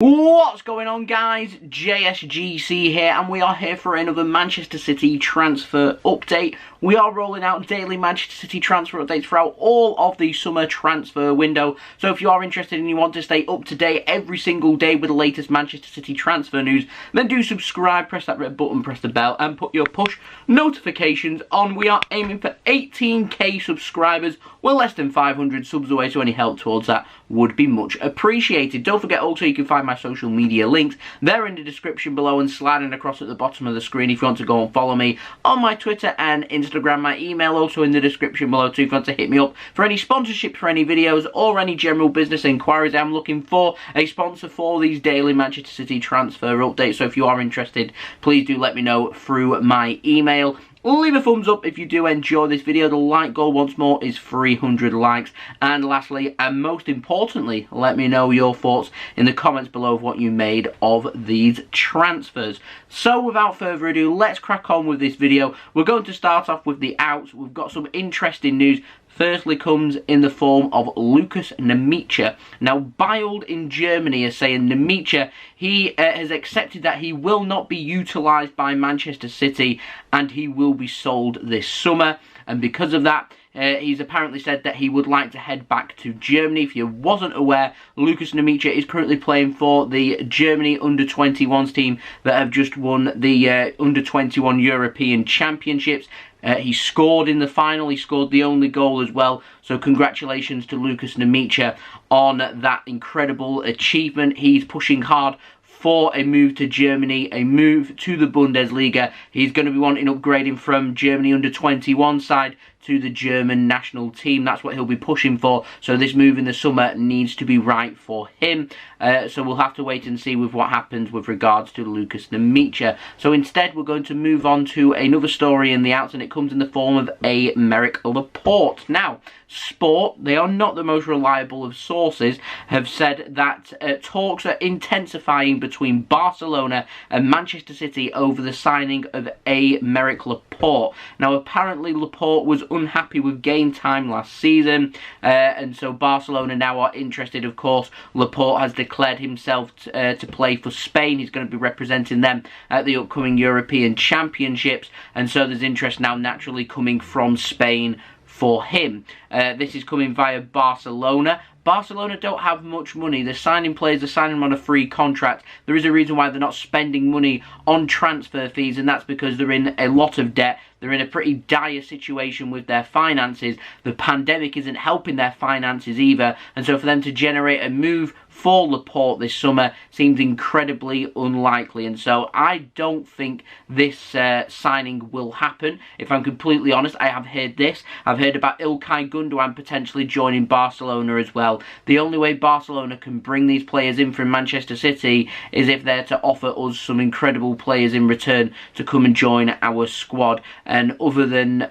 What's going on, guys? JSGC here, and we are here for another Manchester City transfer update. We are rolling out daily Manchester City transfer updates throughout all of the summer transfer window. So if you are interested and you want to stay up to date every single day with the latest Manchester City transfer news, then do subscribe, press that red button, press the bell, and put your push notifications on. We are aiming for 18k subscribers. We're less than 500 subs away, so any help towards that would be much appreciated. Don't forget also you can find my social media links. They're in the description below and sliding across at the bottom of the screen if you want to go and follow me on my Twitter and Instagram. My email also in the description below too if you want to hit me up for any sponsorship for any videos or any general business inquiries. I'm looking for a sponsor for these daily Manchester City transfer updates, so if you are interested, please do let me know through my email. Leave a thumbs up if you do enjoy this video. The like goal once more is 300 likes. And lastly, and most importantly, let me know your thoughts in the comments below of what you made of these transfers. So without further ado, let's crack on with this video. We're going to start off with the outs. We've got some interesting news. Firstly comes in the form of Lukas Nmecha. Now, BILD in Germany is saying Nmecha, he has accepted that he will not be utilised by Manchester City and he will be sold this summer. And because of that, he's apparently said that he would like to head back to Germany. If you wasn't aware, Lukas Nmecha is currently playing for the Germany under-21s team that have just won the under-21 European Championships. He scored in the final. He scored the only goal as well. So congratulations to Lukas Nmecha on that incredible achievement. He's pushing hard for a move to Germany, a move to the Bundesliga. He's going to be wanting upgrading from Germany under-21 side to the German national team. That's what he'll be pushing for. So this move in the summer needs to be right for him. So we'll have to wait and see with what happens with regards to Lukas Nmecha. So instead, we're going to move on to another story in the outs, and it comes in the form of Aymeric Laporte. Now, Sport, they are not the most reliable of sources, have said that talks are intensifying between Barcelona and Manchester City over the signing of Aymeric Laporte. Now, apparently Laporte was unhappy with game time last season, and so Barcelona now are interested. Of course, Laporte has declared himself to play for Spain. He's going to be representing them at the upcoming European Championships, and so there's interest now naturally coming from Spain for him. This is coming via Barcelona. Barcelona don't have much money. They're signing players, they're signing them on a free contract. There is a reason why they're not spending money on transfer fees, and that's because they're in a lot of debt. They're in a pretty dire situation with their finances. The pandemic isn't helping their finances either, and so for them to generate a move for Laporte this summer seems incredibly unlikely, and so I don't think this signing will happen. If I'm completely honest, I have heard this. I've heard about Ilkay Gundogan potentially joining Barcelona as well. The only way Barcelona can bring these players in from Manchester City is if they're to offer us some incredible players in return to come and join our squad. And other than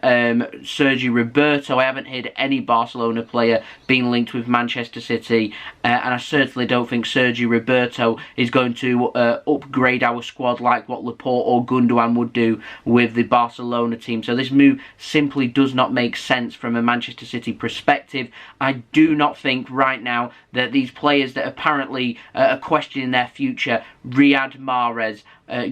Sergi Roberto, I haven't heard any Barcelona player being linked with Manchester City, and I certainly don't think Sergi Roberto is going to upgrade our squad like what Laporte or Gundogan would do with the Barcelona team. So this move simply does not make sense from a Manchester City perspective. I do not think right now that these players that apparently are questioning their future, Riyad Mahrez,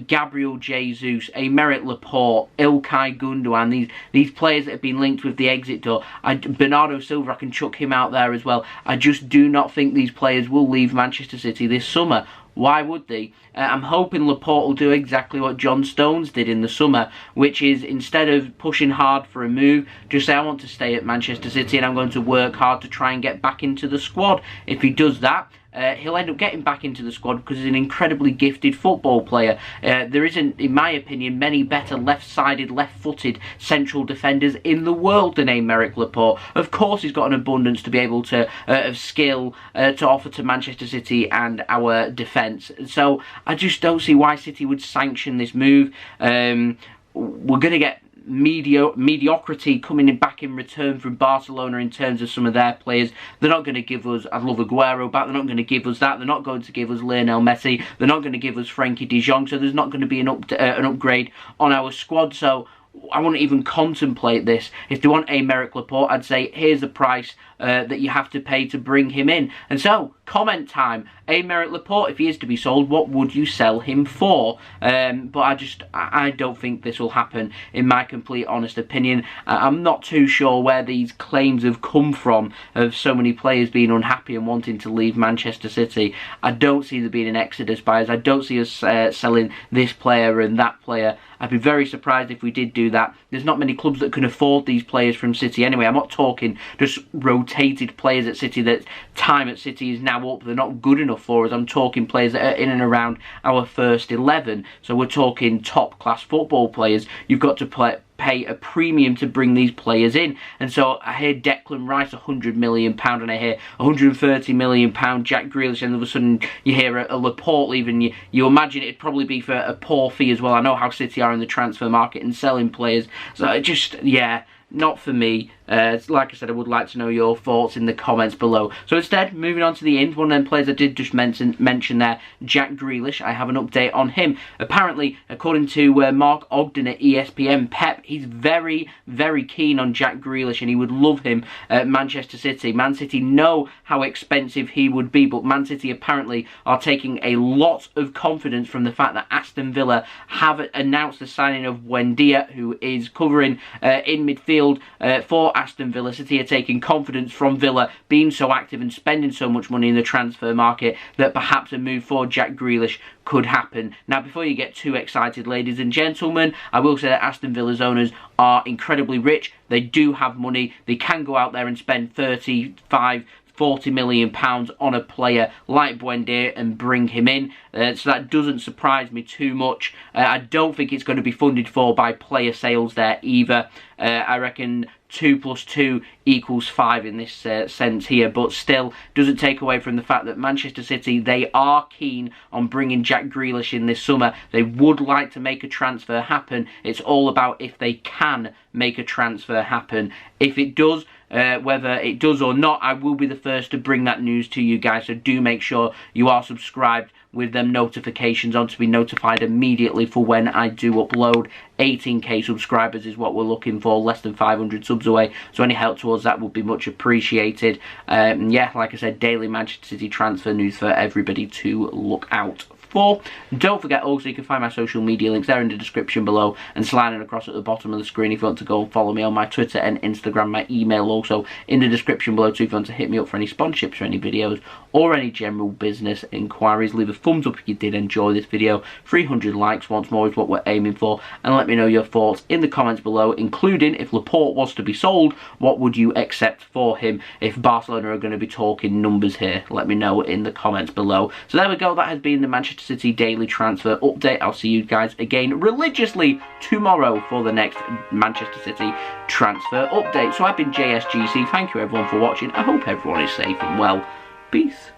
Gabriel Jesus, Aymeric Laporte, Ilkay Gundogan, these players that have been linked with the exit door. Bernardo Silva, I can chuck him out there as well. I just do not think these players will leave Manchester City this summer. Why would they? I'm hoping Laporte will do exactly what John Stones did in the summer, which is instead of pushing hard for a move, just say I want to stay at Manchester City and I'm going to work hard to try and get back into the squad. If he does that, he'll end up getting back into the squad because he's an incredibly gifted football player. There isn't, in my opinion, many better left-sided, left-footed central defenders in the world than Aymeric Laporte. Of course, he's got an abundance to be able to of skill to offer to Manchester City and our defence. So I just don't see why City would sanction this move. We're going to get mediocrity coming back in return from Barcelona in terms of some of their players. They're not going to give us, I love Aguero back, they're not going to give us that, they're not going to give us Lionel Messi, they're not going to give us Frenkie de Jong, so there's not going to be an upgrade on our squad. So I wouldn't even contemplate this. If they want Aymeric Laporte, I'd say, here's the price that you have to pay to bring him in. And so, comment time. Aymeric Laporte, if he is to be sold, what would you sell him for? But I don't think this will happen, in my complete honest opinion. I'm not too sure where these claims have come from, of so many players being unhappy and wanting to leave Manchester City. I don't see there being an exodus buyers. I don't see us selling this player and that player. I'd be very surprised if we did do that. There's not many clubs that can afford these players from City anyway. I'm not talking just rotated players at City that time at City is now up. They're not good enough for us. I'm talking players that are in and around our first 11. So we're talking top class football players. You've got to pay a premium to bring these players in. And so I hear Declan Rice £100 million, and I hear £130 million Jack Grealish, and all of a sudden you hear a Laporte leaving. You imagine it'd probably be for a poor fee as well. I know how City are in the transfer market and selling players. So it just, yeah, not for me. Like I said, I would like to know your thoughts in the comments below. So instead, moving on to the ins, one of them players I did just mention there, Jack Grealish. I have an update on him. Apparently, according to Mark Ogden at ESPN, Pep, he's very, very keen on Jack Grealish and he would love him at Manchester City. Man City know how expensive he would be, but Man City apparently are taking a lot of confidence from the fact that Aston Villa have announced the signing of Buendia, who is covering in midfield for Aston Villa. City are taking confidence from Villa being so active and spending so much money in the transfer market that perhaps a move for Jack Grealish could happen. Now, before you get too excited, ladies and gentlemen, I will say that Aston Villa's owners are incredibly rich. They do have money. They can go out there and spend 35, £40 million on a player like Buendia and bring him in. So that doesn't surprise me too much. I don't think it's going to be funded for by player sales there either. I reckon 2 + 2 = 5 in this sense here, but still doesn't take away from the fact that Manchester City, they are keen on bringing Jack Grealish in this summer. They would like to make a transfer happen. It's all about if they can make a transfer happen. If it does, whether it does or not, I will be the first to bring that news to you guys, so do make sure you are subscribed with them notifications on to be notified immediately for when I do upload. 18k subscribers is what we're looking for, less than 500 subs away, so any help towards that would be much appreciated. Yeah, like I said, daily Manchester City transfer news for everybody to look out for. Don't forget also, you can find my social media links there in the description below and sliding across at the bottom of the screen if you want to go and follow me on my Twitter and Instagram. My email also in the description below too if you want to hit me up for any sponsorships or any videos or any general business inquiries. Leave a thumbs up if you did enjoy this video. 300 likes once more is what we're aiming for, and let me know your thoughts in the comments below, including if Laporte was to be sold, what would you accept for him? If Barcelona are going to be talking numbers here, let me know in the comments below. So there we go, that has been the Manchester City daily transfer update. I'll see you guys again religiously tomorrow for the next Manchester City transfer update. So I've been JSGC. Thank you everyone for watching. I hope everyone is safe and well. Peace.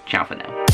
Ciao for now.